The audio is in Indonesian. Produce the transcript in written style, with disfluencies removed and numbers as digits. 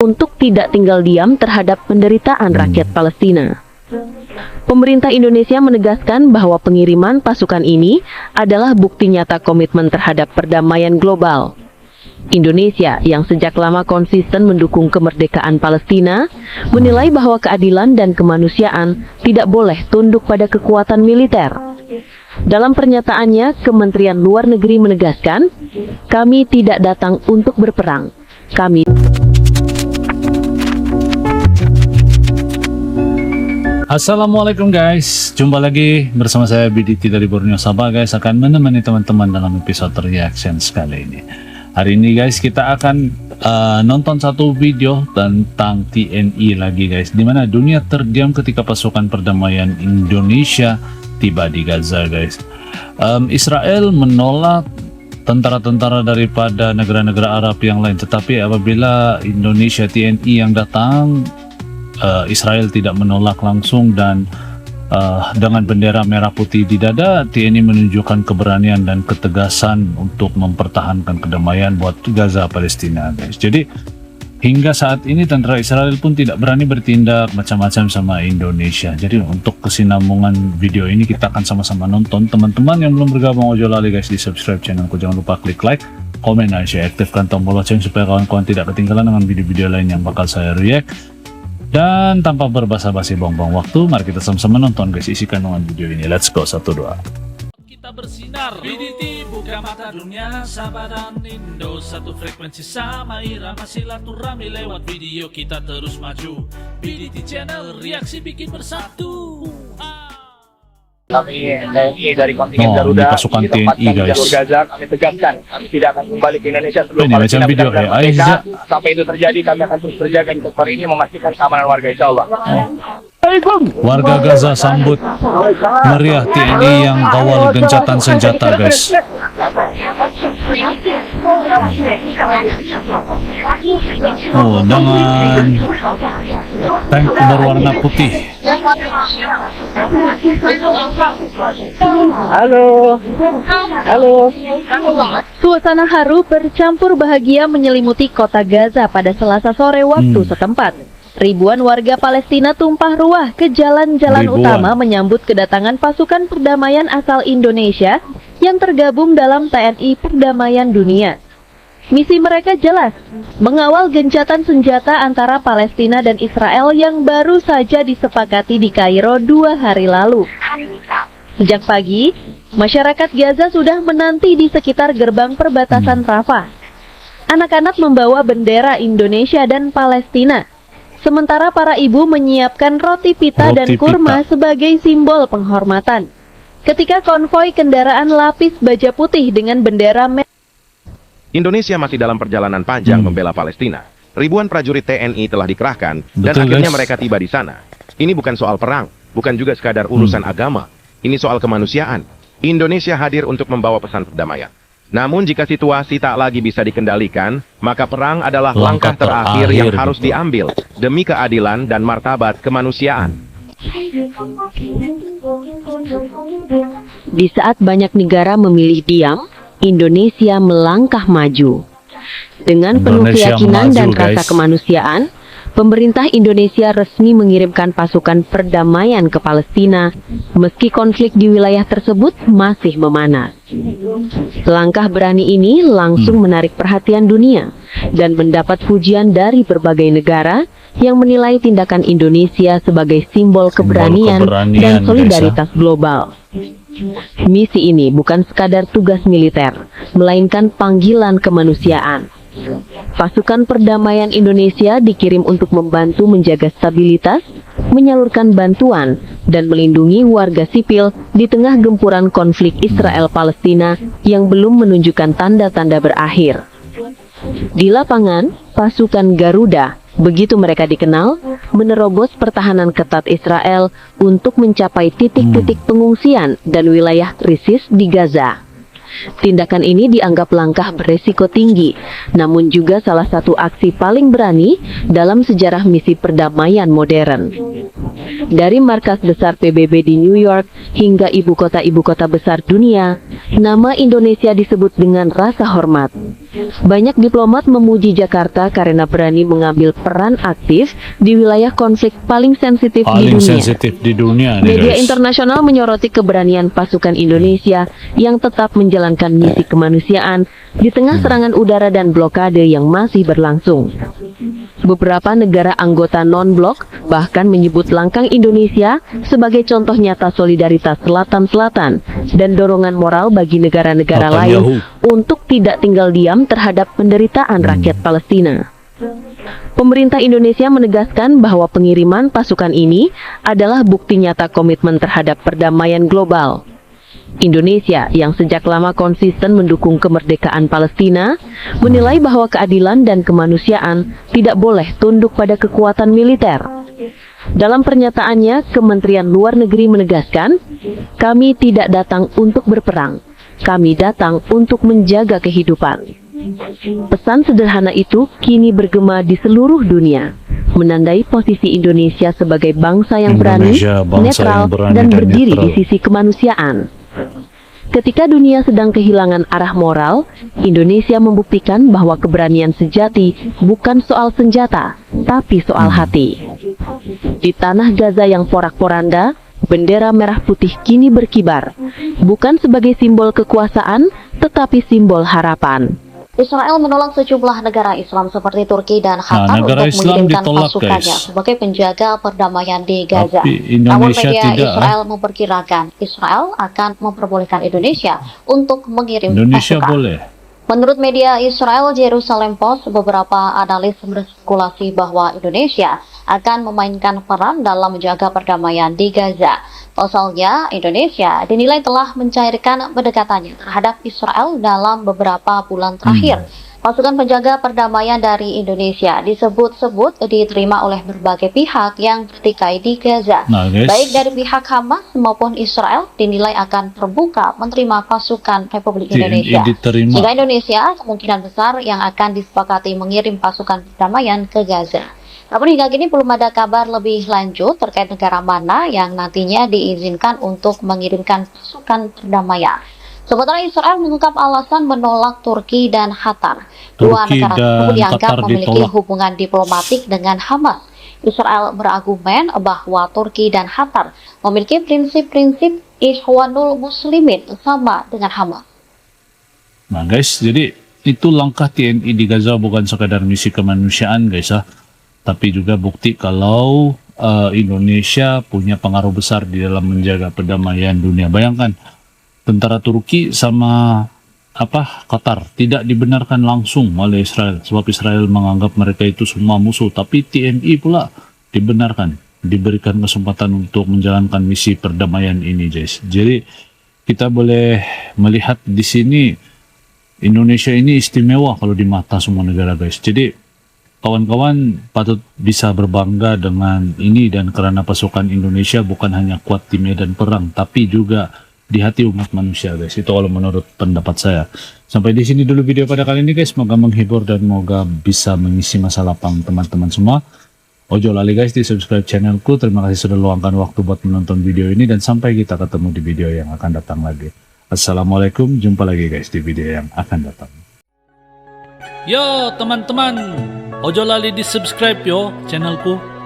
untuk tidak tinggal diam terhadap penderitaan rakyat Palestina. Pemerintah Indonesia menegaskan bahwa pengiriman pasukan ini adalah bukti nyata komitmen terhadap perdamaian global. Indonesia yang sejak lama konsisten mendukung kemerdekaan Palestina menilai bahwa keadilan dan kemanusiaan tidak boleh tunduk pada kekuatan militer. Dalam pernyataannya, Kementerian Luar Negeri menegaskan, "Kami tidak datang untuk berperang. Kami..." Assalamualaikum guys, jumpa lagi bersama saya BDT dari Borneo Sabah guys, akan menemani teman-teman dalam episode reaction sekali ini. Hari ini guys kita akan nonton satu video tentang TNI lagi guys, dimana dunia terdiam ketika pasukan perdamaian Indonesia tiba di Gaza guys. Israel menolak tentara-tentara daripada negara-negara Arab yang lain, tetapi apabila Indonesia TNI yang datang, Israel tidak menolak langsung dan dengan bendera merah putih di dada, TNI menunjukkan keberanian dan ketegasan untuk mempertahankan kedamaian buat Gaza Palestina guys. Jadi hingga saat ini tentara Israel pun tidak berani bertindak macam-macam sama Indonesia. Jadi untuk kesinambungan video ini kita akan sama-sama nonton. Teman-teman yang belum bergabung, ojo lali guys di subscribe channelku, jangan lupa klik like, komen, dan share, aktifkan tombol lonceng supaya kawan-kawan tidak ketinggalan dengan video-video lain yang bakal saya react. Dan tanpa berbasa-basi buang-buang waktu, mari kita sama-sama nonton guys isi kandungan video ini. Let's go, 1, 2. Kita bersinar, BDT buka mata dunia, Sabah dan Indo satu frekuensi sama irama silaturahmi lewat video kita terus maju. BDT channel reaksi bikin bersatu. Kami TNI dari kontingen ini Garuda pasukan ditempatkan TNI di guys. jalur Gaza. Kami tegaskan kami tidak akan kembali ke Indonesia sebelum Ini Palestina macam video benar-benar kayak merdeka. Aiza. Sampai itu terjadi, kami akan terus berjaga di sektor ini memastikan keamanan warga, insya Allah. Warga Gaza sambut meriah TNI yang kawal gencatan senjata guys. Oh, dengan tank berwarna putih. Halo. Suasana haru bercampur bahagia menyelimuti kota Gaza pada Selasa sore waktu setempat. Ribuan warga Palestina tumpah ruah ke jalan-jalan utama menyambut kedatangan pasukan perdamaian asal Indonesia yang tergabung dalam TNI Perdamaian Dunia. Misi mereka jelas, mengawal gencatan senjata antara Palestina dan Israel yang baru saja disepakati di Kairo 2 hari lalu. Sejak pagi, masyarakat Gaza sudah menanti di sekitar gerbang perbatasan Rafah. Anak-anak membawa bendera Indonesia dan Palestina, sementara para ibu menyiapkan roti pita dan kurma sebagai simbol penghormatan. Ketika konvoi kendaraan lapis baja putih dengan bendera merah, Indonesia masih dalam perjalanan panjang membela Palestina. Ribuan prajurit TNI telah dikerahkan dan Betul, akhirnya guys. mereka tiba di sana. Ini bukan soal perang, bukan juga sekadar urusan agama. Ini soal kemanusiaan. Indonesia hadir untuk membawa pesan perdamaian. Namun jika situasi tak lagi bisa dikendalikan, maka perang adalah langkah terakhir yang harus diambil demi keadilan dan martabat kemanusiaan. di saat banyak negara memilih diam, Indonesia melangkah maju. Dengan penuh Indonesia keyakinan maju, dan rasa guys. kemanusiaan, pemerintah Indonesia resmi mengirimkan pasukan perdamaian ke Palestina, meski konflik di wilayah tersebut masih memanas. Langkah berani ini langsung menarik perhatian dunia dan mendapat pujian dari berbagai negara yang menilai tindakan Indonesia sebagai simbol keberanian dan solidaritas global. Misi ini bukan sekadar tugas militer, melainkan panggilan kemanusiaan. Pasukan perdamaian Indonesia dikirim untuk membantu menjaga stabilitas, menyalurkan bantuan, dan melindungi warga sipil di tengah gempuran konflik Israel-Palestina yang belum menunjukkan tanda-tanda berakhir. Di lapangan, pasukan Garuda, begitu mereka dikenal, menerobos pertahanan ketat Israel untuk mencapai titik-titik pengungsian dan wilayah krisis di Gaza. Tindakan ini dianggap langkah beresiko tinggi, namun juga salah satu aksi paling berani dalam sejarah misi perdamaian modern. Dari markas besar PBB di New York hingga ibu kota besar dunia, nama Indonesia disebut dengan rasa hormat. Banyak diplomat memuji Jakarta karena berani mengambil peran aktif di wilayah konflik paling sensitif di dunia nih, Media guys. internasional menyoroti keberanian pasukan Indonesia yang tetap menjalankan misi kemanusiaan di tengah serangan udara dan blokade yang masih berlangsung. Beberapa negara anggota non-blok bahkan menyebut langkah Indonesia sebagai contoh nyata solidaritas Selatan-Selatan dan dorongan moral bagi negara-negara lain untuk tidak tinggal diam terhadap penderitaan rakyat Palestina. Pemerintah Indonesia menegaskan bahwa pengiriman pasukan ini adalah bukti nyata komitmen terhadap perdamaian global. Indonesia yang sejak lama konsisten mendukung kemerdekaan Palestina menilai bahwa keadilan dan kemanusiaan tidak boleh tunduk pada kekuatan militer. Dalam pernyataannya, Kementerian Luar Negeri menegaskan, "Kami tidak datang untuk berperang, kami datang untuk menjaga kehidupan." Pesan sederhana itu kini bergema di seluruh dunia, menandai posisi Indonesia sebagai bangsa yang berani, netral, dan berdiri di sisi kemanusiaan. Ketika dunia sedang kehilangan arah moral, Indonesia membuktikan bahwa keberanian sejati bukan soal senjata, tapi soal hati. Di tanah Gaza yang porak-poranda, bendera merah putih kini berkibar, bukan sebagai simbol kekuasaan, tetapi simbol harapan. Israel menolak sejumlah negara Islam seperti Turki dan Qatar negara untuk Islam mengirimkan ditolak, pasukannya guys. sebagai penjaga perdamaian di Gaza. Tapi Namun Indonesia media tidak. Israel memperkirakan Israel akan memperbolehkan Indonesia untuk mengirim Indonesia pasukan. boleh. Menurut media Israel Jerusalem Post, beberapa analis berspekulasi bahwa Indonesia akan memainkan peran dalam menjaga perdamaian di Gaza. Pasalnya, Indonesia dinilai telah mencairkan pendekatannya terhadap Israel dalam beberapa bulan terakhir. Pasukan penjaga perdamaian dari Indonesia disebut-sebut diterima oleh berbagai pihak yang bertikai di Gaza. Nah, guys. Baik dari pihak Hamas maupun Israel dinilai akan terbuka menerima pasukan Republik Indonesia. diterima. Sehingga Indonesia kemungkinan besar yang akan disepakati mengirim pasukan perdamaian ke Gaza. Namun hingga kini belum ada kabar lebih lanjut terkait negara mana yang nantinya diizinkan untuk mengirimkan pasukan perdamaian. Sementara Israel mengungkap alasan menolak Turki dan Qatar. Dua Turki negara dan tersebut dianggap Qatar memiliki ditolak. hubungan diplomatik dengan Hamas. Israel berargumen bahwa Turki dan Qatar memiliki prinsip-prinsip Ikhwanul Muslimin sama dengan Hamas. Nah guys, jadi itu langkah TNI di Gaza bukan sekadar misi kemanusiaan guys ya, tapi juga bukti kalau Indonesia punya pengaruh besar di dalam menjaga perdamaian dunia. Bayangkan tentara Turki sama Qatar tidak dibenarkan langsung oleh Israel, sebab Israel menganggap mereka itu semua musuh, tapi TNI pula dibenarkan, diberikan kesempatan untuk menjalankan misi perdamaian ini guys. Jadi kita boleh melihat di sini Indonesia ini istimewa kalau di mata semua negara guys. Jadi kawan-kawan patut bisa berbangga dengan ini, dan karena pasukan Indonesia bukan hanya kuat di medan perang, tapi juga di hati umat manusia guys. Itu kalau menurut pendapat saya. Sampai di sini dulu video pada kali ini guys. Semoga menghibur dan semoga bisa mengisi masa lapang teman-teman semua. Ojo lali guys di subscribe channelku. Terima kasih sudah luangkan waktu buat menonton video ini, dan sampai kita ketemu di video yang akan datang lagi. Assalamualaikum, jumpa lagi guys di video yang akan datang. Yo teman-teman, ojo lali di subscribe yo channelku.